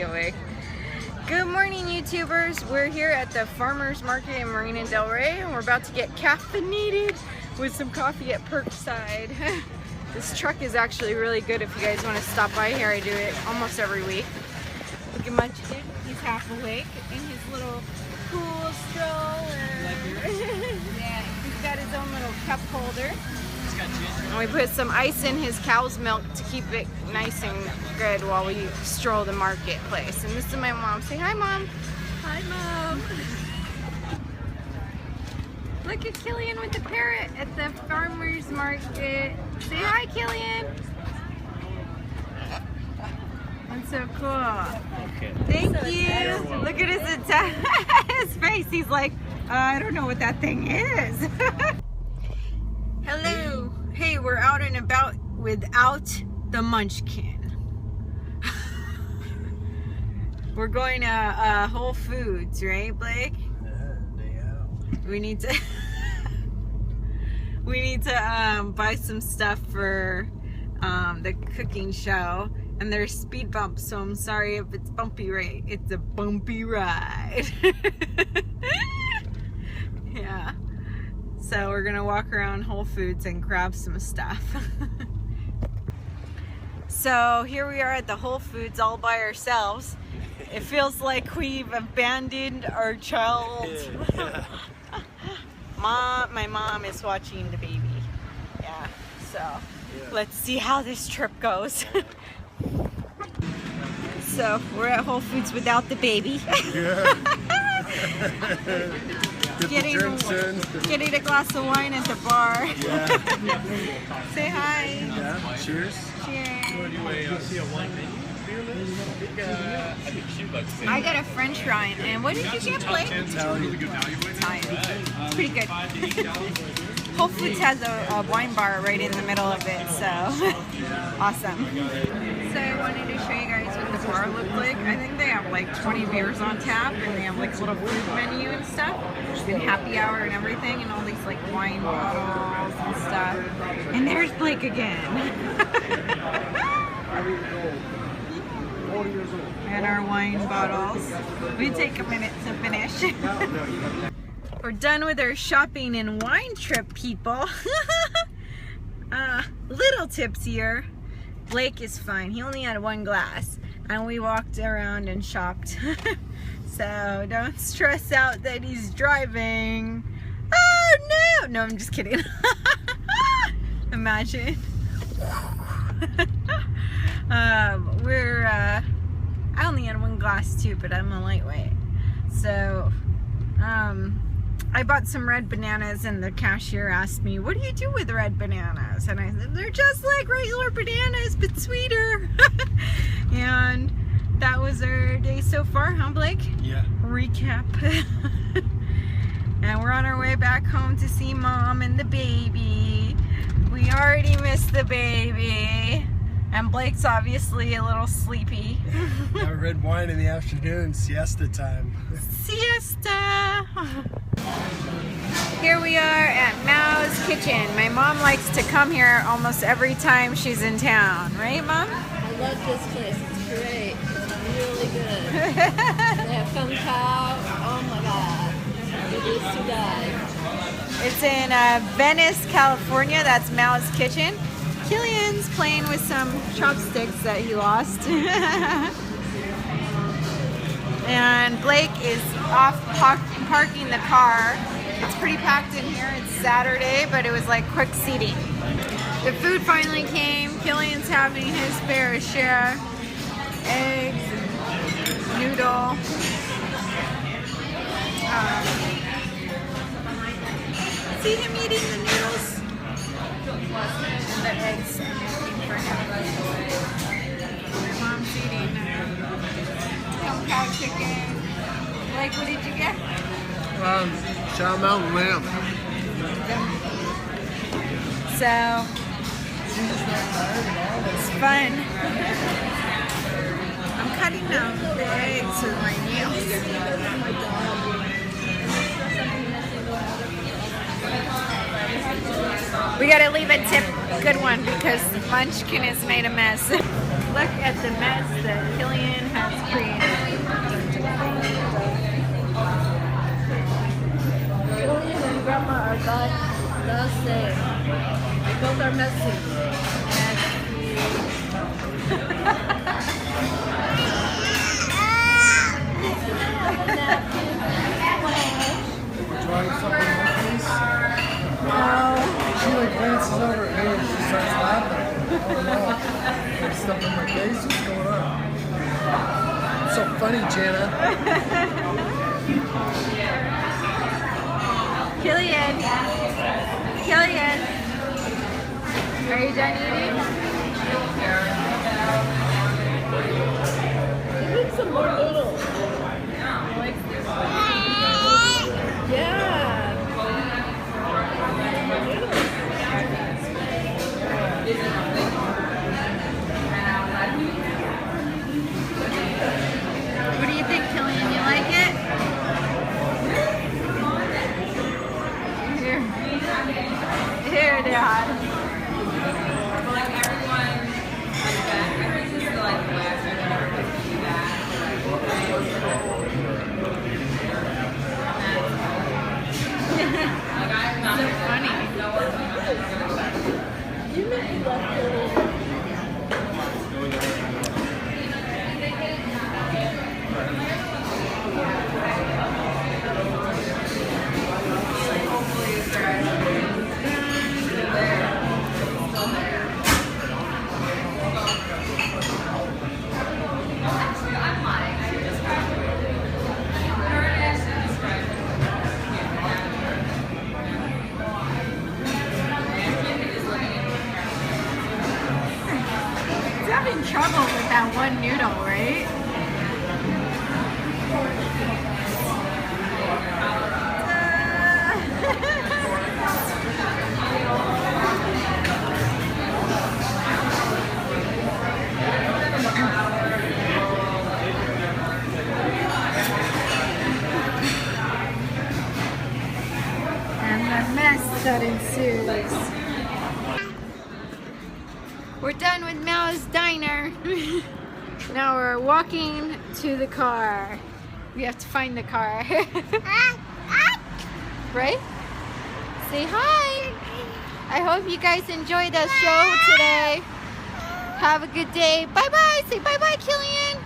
Awake. Good morning, YouTubers. We're here at the Farmers Market in Marina Del Rey, and we're about to get caffeinated with some coffee at Perkside. This truck is actually really good if you guys want to stop by here. I do it almost every week. Look at Munchkin. He's half awake in his little cool stroller. Yeah, he's got his own little cup holder. And we put some ice in his cow's milk to keep it nice and good while we stroll the marketplace. And this is my mom. Say hi, Mom. Hi, Mom. Look at Killian with the parrot at the farmer's market. Say hi, Killian. That's so cool. Okay. Thank you. Look at his face. He's like, I don't know what that thing is. Hello. Hey, we're out and about without the Munchkin. We're going to Whole Foods, right, Blake? Yeah, day out. We need to buy some stuff for the cooking show, and there's speed bumps, so I'm sorry if it's bumpy, right? It's a bumpy ride. Yeah. So we're gonna walk around Whole Foods and grab some stuff. So here we are at the Whole Foods all by ourselves. It feels like we've abandoned our child. Yeah. My mom is watching the baby. Yeah, so let's see how this trip goes. So we're at Whole Foods without the baby. Yeah. Getting a glass of wine at the bar. Yeah. Say hi. Yeah. Cheers. Cheers. I got a French fry, and what did you get, Blake? Italian. Italian. Pretty good. Whole Foods has a wine bar right in the middle of it, so awesome. So I wanted to show you guys what the bar looked like. I think they have like 20 beers on tap, and they have like a little food menu and stuff, and happy hour and everything, and all these like wine bottles and stuff. And there's Blake again. And our wine bottles. We take a minute to finish. We're done with our shopping and wine trip, people. Little tips here. Blake is fine. He only had one glass, and we walked around and shopped. So don't stress out that he's driving. Oh no! No, I'm just kidding. Imagine. I only had one glass too, but I'm a lightweight. So, I bought some red bananas, and the cashier asked me, what do you do with red bananas? And I said, they're just like regular bananas, but sweeter. And that was our day so far, huh, Blake? Yeah. Recap. And we're on our way back home to see Mom and the baby. We already missed the baby. And Blake's obviously a little sleepy. Got red wine in the afternoon, siesta time. Siesta! Here we are at Mels Kitchen. My mom likes to come here almost every time she's in town. Right, Mom? I love this place. It's great. It's really good. They have fun cow. Oh my God. It is to die. It's in Venice, California. That's Mels Kitchen. Killian's playing with some chopsticks that he lost. And Blake is off parking the car. It's pretty packed in here. It's Saturday, but it was like quick seating. The food finally came. Killian's having his fair share. Eggs, noodle. See him eating the noodles? And the eggs for him. My mom's eating cow chicken. Blake, what did you get? Chow mountain lamb. So, it's fun. I'm cutting down the eggs with my nails. We gotta leave a tip, good one, because Munchkin has made a mess. Look at the mess that Killian has creative. Killian and Grandma are the same. They both are messy. Drawing something like this. No. She like glances over at me and she starts laughing. Oh no. There's stuff in my face. What's going on? It's so funny, Jana. Killian. Killian. Are you done eating? You need some more noodles. Yeah. What do you think, Killian? You like it? Here, Dad. So funny. You make me love Killian. He's having trouble with that one noodle, right? And the mess that ensues. We're done with Mels Diner. Now we're walking to the car. We have to find the car. Right? Say hi. I hope you guys enjoyed the show today. Have a good day. Bye-bye. Say bye-bye, Killian.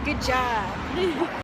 Good job.